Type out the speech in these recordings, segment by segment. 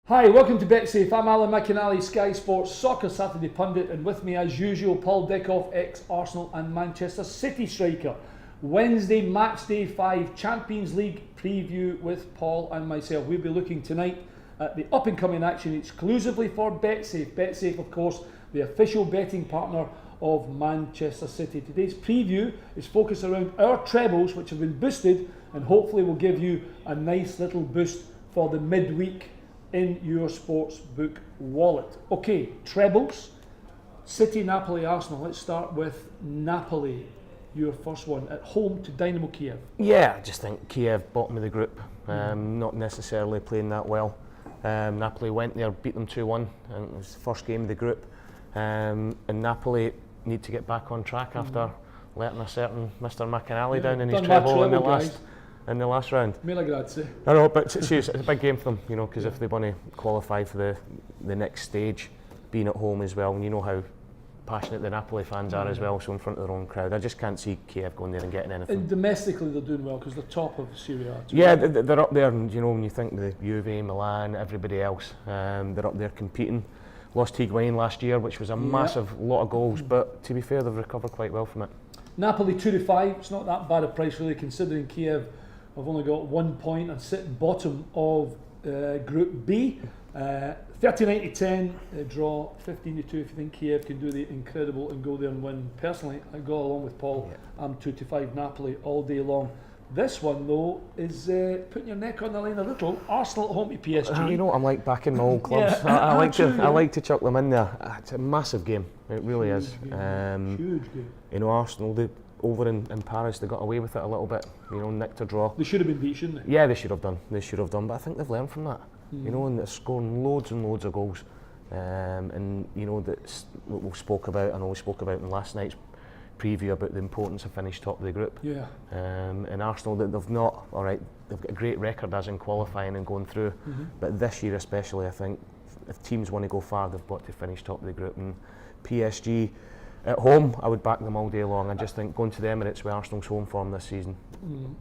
Hi, welcome to BetSafe. I'm Alan McInally, Sky Sports Soccer Saturday pundit, and with me as usual, Paul Dickov, ex-Arsenal and Manchester City striker. Wednesday, match day 5, Champions League preview with Paul and myself. We'll be looking tonight at the up-and-coming action exclusively for BetSafe. BetSafe, of course, the official betting partner of Manchester City. Today's preview is focused around our trebles, which have been boosted, and hopefully will give you a nice little boost for the midweek in your sportsbook wallet. Okay, trebles, City, Napoli, Arsenal. Let's start with Napoli, your first one, at home to Dynamo Kiev. Yeah, I just think Kiev, bottom of the group, not necessarily playing that well. Napoli went there, beat them 2-1, and it was the first game of the group. And Napoli need to get back on track after letting a certain Mr. McInally down in his treble in the last round. Mille grazie. I know, but it's a big game for them, you know, because if they want to qualify for the next stage, being at home as well, and you know how passionate the Napoli fans are as well, so in front of their own crowd, I just can't see Kiev going there and getting anything. And domestically they're doing well because they're top of Serie A. Yeah, they're up there, and you know, when you think the Juve, Milan, everybody else, they're up there competing. Lost Higuain last year, which was a massive lot of goals, but to be fair, they've recovered quite well from it. Napoli 2-5, it's not that bad a price really, considering Kiev have only got 1 point and sit bottom of Group B. 39-10 draw, 15-2 if you think Kiev can do the incredible and go there and win. Personally, I go along with Paul. I'm 2-5 Napoli all day long. This one though is putting your neck on the line a little. Arsenal at home to PSG. You know, I'm like back in my old clubs. I like to chuck them in there. It's a massive game. It really is. Huge game. You know, Arsenal, over in Paris, they got away with it a little bit. You know, nicked a draw. They should have been beat, shouldn't they? Yeah, they should have done. But I think they've learned from that. You know, and they're scoring loads and loads of goals. And you know, that's what we spoke about. I know we spoke about in last night's preview about the importance of finishing top of the group. Yeah. And Arsenal, they've not, all right, they've got a great record as in qualifying and going through, but this year especially, I think if teams want to go far, they've got to finish top of the group. And PSG at home, I would back them all day long. I just think going to the Emirates with Arsenal's home form this season.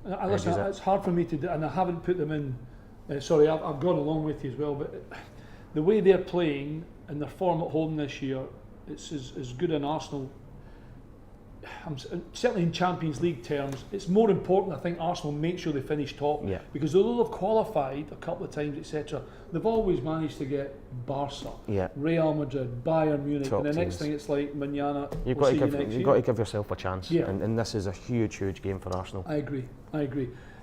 Listen, it's hard for me to do, and I haven't put them in. Sorry, I've gone along with you as well, but the way they're playing and their form at home this year, it's as good an Arsenal. Certainly in Champions League terms, it's more important, I think, Arsenal make sure they finish top, because although they've qualified a couple of times, etc., they've always managed to get Barca, Real Madrid, Bayern Munich, top and the next thing it's like Mañana. You've got to give yourself a chance, and this is a huge game for Arsenal. I agree.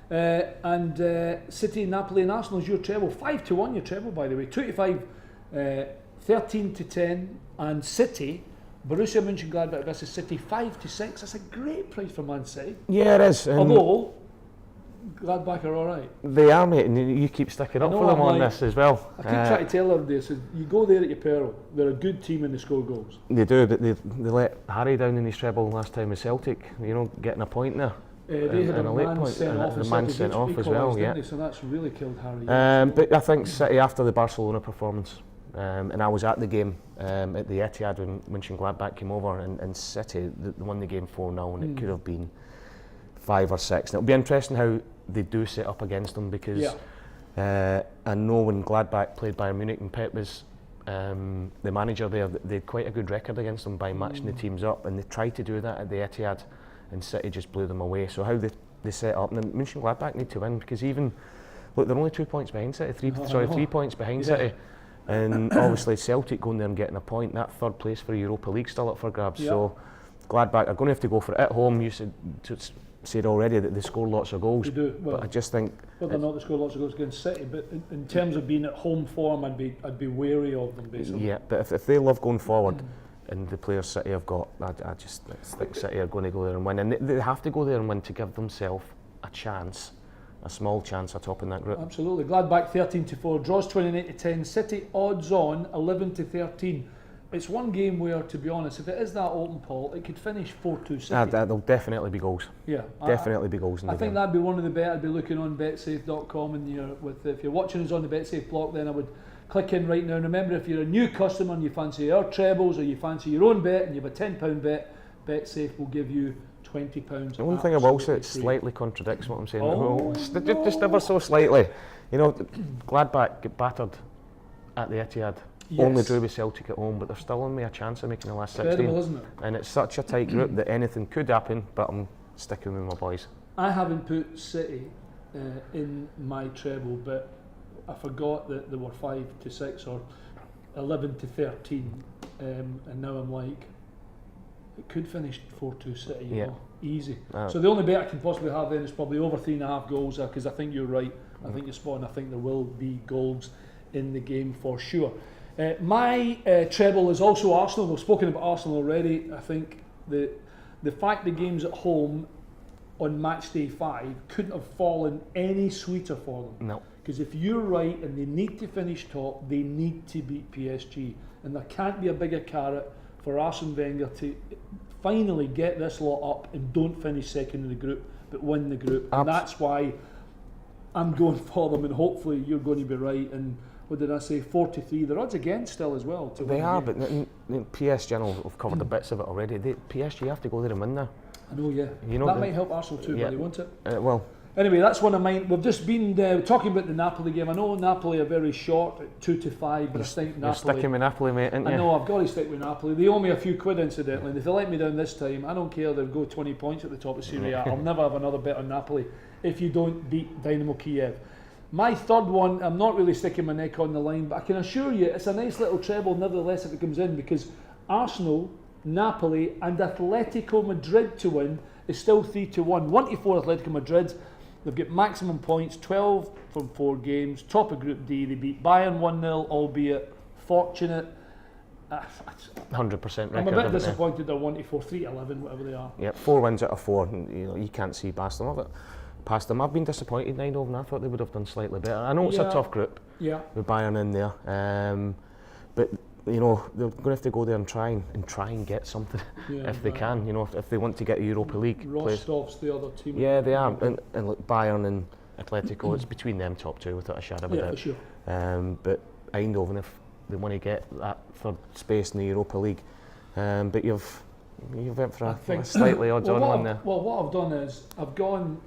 And City, Napoli, and Arsenal is your treble. 5-1 your treble, by the way. 2-5, 13-10, and City. Borussia Mönchengladbach versus City 5-6. That's a great price for Man City. Yeah, it is. Although Gladbach are all right. They are, mate, and you keep sticking up for them on this as well. I keep trying to tell everybody, so you go there at your peril. They're a good team and they score goals. They do, but they let Harry down in his treble last time with Celtic. You know, getting a point there. They had a man sent off, the man sent off as well. Yeah, so that's really killed Harry. But I think City, after the Barcelona performance. And I was at the game at the Etihad when Mönchengladbach came over, and City they won the game 4-0, and it could have been 5 or 6. And it'll be interesting how they do set up against them, because I know when Gladbach played Bayern Munich and Pep was the manager there, they had quite a good record against them by matching the teams up, and they tried to do that at the Etihad, and City just blew them away. So how they set up, and then Mönchengladbach need to win, because even look, they're only 2 points behind City, 3 points behind City. And obviously Celtic going there and getting a point, that third place for Europa League still up for grabs. So Gladbach are going to have to go for it at home. You said already that they score lots of goals. They do. Well, but I just think whether or not they score lots of goals against City, but in terms of being at home form, I'd be wary of them basically. Yeah, but if they love going forward, and the players City have got, I just think City are going to go there and win, and they have to go there and win to give themselves a chance. A small chance of topping that group. Absolutely. Gladbach 13-4, draws 29-10. City odds on 11-13. It's one game where, to be honest, if it is that open, Paul, it could finish 4-2 City. There'll definitely be goals. Yeah, definitely be goals in the game. I think that'd be one of the bet I'd be looking on betsafe.com, and if you're watching us on the BetSafe block, then I would click in right now. And remember, if you're a new customer and you fancy our trebles or you fancy your own bet and you have a £10 bet, BetSafe will give you £20. The one thing I will say, it slightly contradicts what I'm saying. Just ever so slightly. You know, Gladbach get battered at the Etihad. Yes. Only drew with Celtic at home, but they're still on me a chance of making the last 16. Incredible, isn't it? And it's such a tight group that anything could happen, but I'm sticking with my boys. I haven't put City in my treble, but I forgot that they were 5-6 or 11-13, and now I'm like, it could finish 4-2 City, you know, easy. So the only bet I can possibly have then is probably over 3.5 goals, because I think you're right. I think you're spot on. I think there will be goals in the game for sure. My treble is also Arsenal. We've spoken about Arsenal already. I think the fact the game's at home on match day 5 couldn't have fallen any sweeter for them. No. Because if you're right and they need to finish top, they need to beat PSG. And there can't be a bigger carrot for Arsene Wenger to finally get this lot up and don't finish second in the group, but win the group. And that's why I'm going for them, and hopefully you're going to be right. And what did I say? 4-3. The odds against still as well. They are, but PSG have covered the bits of it already. PSG have to go there and win now. I know, yeah. You know, that might help Arsenal too, buddy, won't it? Well. Anyway, that's one of mine. We've just been talking about the Napoli game. I know Napoli are very short at 2-5, but I think Napoli. You're sticking with Napoli, mate, aren't you? I know, I've got to stick with Napoli. They owe me a few quid, incidentally. And if they let me down this time, I don't care. They'll go 20 points at the top of Serie A. I'll never have another bet on Napoli if you don't beat Dynamo Kiev. My third one, I'm not really sticking my neck on the line, but I can assure you it's a nice little treble, nevertheless, if it comes in, because Arsenal, Napoli, and Atletico Madrid to win is still 3-1. 1-4 Atletico Madrid. They've got maximum points, 12 from 4 games. Top of Group D, they beat Bayern 1-0, albeit fortunate. 100% record. I'm a bit disappointed they're 1-4, 3-11, whatever they are. Yep, 4 wins out of 4. You can't see past them. I've been disappointed, Eindhoven. I thought they would have done slightly better. I know it's a tough group with Bayern in there, but they're going to have to go there and try and get something if they can. If they want to get a Europa League. Rostov's the other team. Yeah, they are. And look, Bayern and Atletico, it's between them top 2 without a shadow of a doubt. For sure. But Eindhoven, if they want to get that third space in the Europa League, but you've went for a slightly odds-on one there. Well, what I've done is I've gone.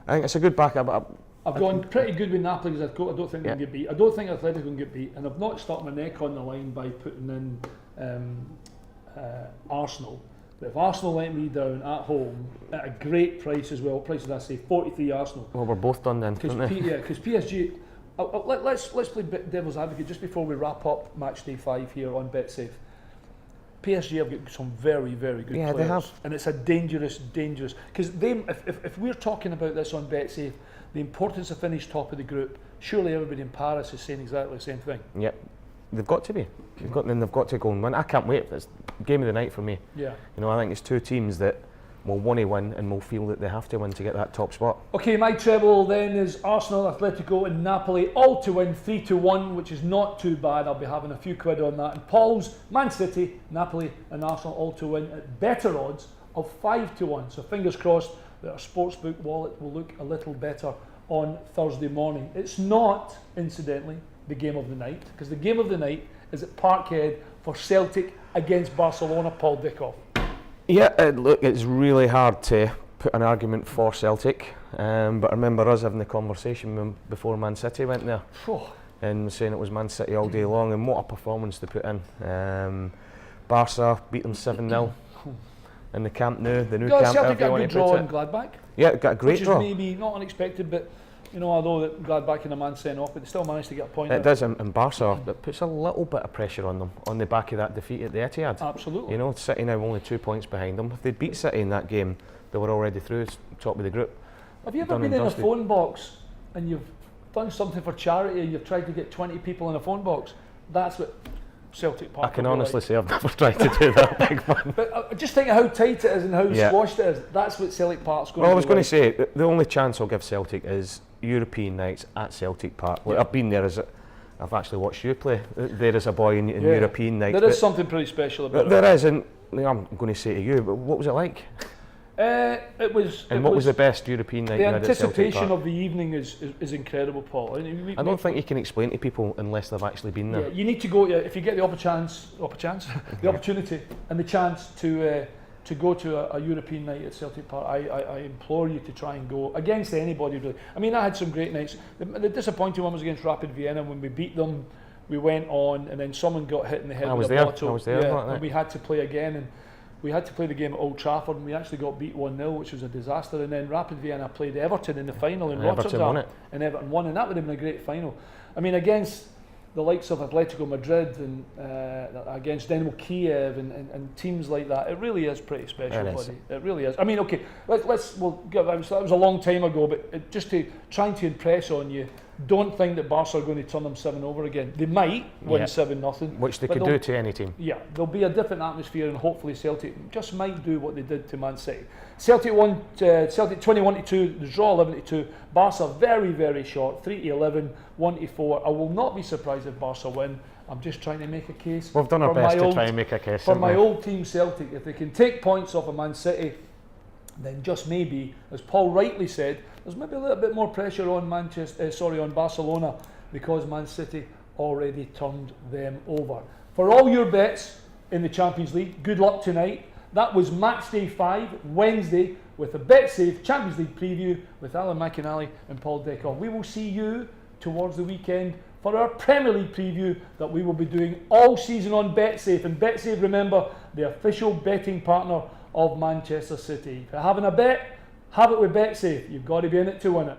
I think it's a good backup. I've gone pretty good with Napoli because I don't think they can get beat. I don't think Atletico can get beat, and I've not stuck my neck on the line by putting in Arsenal. But if Arsenal let me down at home at a great price as well, what price did I say? 43 Arsenal. Well, we're both done then. Because PSG. Let's play devil's advocate just before we wrap up match day 5 here on BetSafe. PSG have got some very, very good players. They have. And it's a dangerous, because if we're talking about this on BetSafe, the importance of finishing top of the group, surely everybody in Paris is saying exactly the same thing. Yep, they've got to be. They've got to go and win. I can't wait. It's game of the night for me. Yeah. I think it's 2 teams that will want to win and will feel that they have to win to get that top spot. Okay, my treble then is Arsenal, Atletico and Napoli, all to win 3-1, which is not too bad. I'll be having a few quid on that. And Paul's Man City, Napoli and Arsenal all to win at better odds of 5-1. So fingers crossed that our sportsbook wallet will look a little better on Thursday morning. It's not, incidentally, the game of the night, because the game of the night is at Parkhead for Celtic against Barcelona. Paul Dickov. Yeah, look, it's really hard to put an argument for Celtic, but I remember us having the conversation before Man City went there and saying it was Man City all day long, and what a performance they put in. Barca beat them 7-0 in the Camp Nou, the new Camp. Celtic got a good draw in Gladbach. Yeah, got a great draw. Which is maybe not unexpected, but although that Gladbach and a man sent off, but they still managed to get a point. It does, and Barca, it puts a little bit of pressure on them on the back of that defeat at the Etihad. Absolutely. City now only 2 points behind them. If they'd beat City in that game, they were already through top of the group. Have you ever been in a phone box and you've done something for charity and you've tried to get 20 people in a phone box? That's what Celtic Park. I can honestly say I've never tried to do that, big man. But just think of how tight it is and how squashed it is. That's what Celtic Park's going to do. Well, I was going to say, the only chance I'll give Celtic is European nights at Celtic Park. Like, I've been there I've actually watched you play there as a boy in European nights. There is something pretty special about it. There is, and I'm going to say to you, but what was it like? It was. And what was the best European night you had at Celtic Park? The anticipation of the evening is incredible, Paul. I don't think you can explain to people unless they've actually been there. Yeah, you need to go. If you get the the opportunity and the chance to go to a European night at Celtic Park, I implore you to try and go against anybody really. I mean, I had some great nights. The disappointing one was against Rapid Vienna when we beat them we went on, and then someone got hit in the head with a bottle. I was there. Yeah, and we had to play again, and we had to play the game at Old Trafford, and we actually got beat 1-0, which was a disaster. And then Rapid Vienna played Everton in the final in Rotterdam, Everton won it. and Everton won, and that would have been a great final. I mean, against the likes of Atletico Madrid and against Dynamo Kiev and teams like that, it really is pretty special, buddy. It really is. I mean, okay, that was a long time ago, but just trying to impress on you, don't think that Barca are going to turn them 7 over again. They might win 7-0, which they could do to any team. Yeah, there'll be a different atmosphere, and hopefully Celtic just might do what they did to Man City. Celtic won. Celtic 21-2. The draw 11-2. Barca very, very short, 3-11, 1-4. I will not be surprised if Barca win. I'm just trying to make a case. We've done our best to try and make a case for my old team Celtic. If they can take points off of Man City, then just maybe, as Paul rightly said, there's maybe a little bit more pressure on on Barcelona, because Man City already turned them over. For all your bets in the Champions League, good luck tonight. That was Match Day 5, Wednesday, with a BetSafe Champions League preview with Alan McInally and Paul Dickov. We will see you towards the weekend for our Premier League preview that we will be doing all season on BetSafe. And BetSafe, remember, the official betting partner of Manchester City. If you're having a bet, have it with BetSafe. You've got to be in it to win it.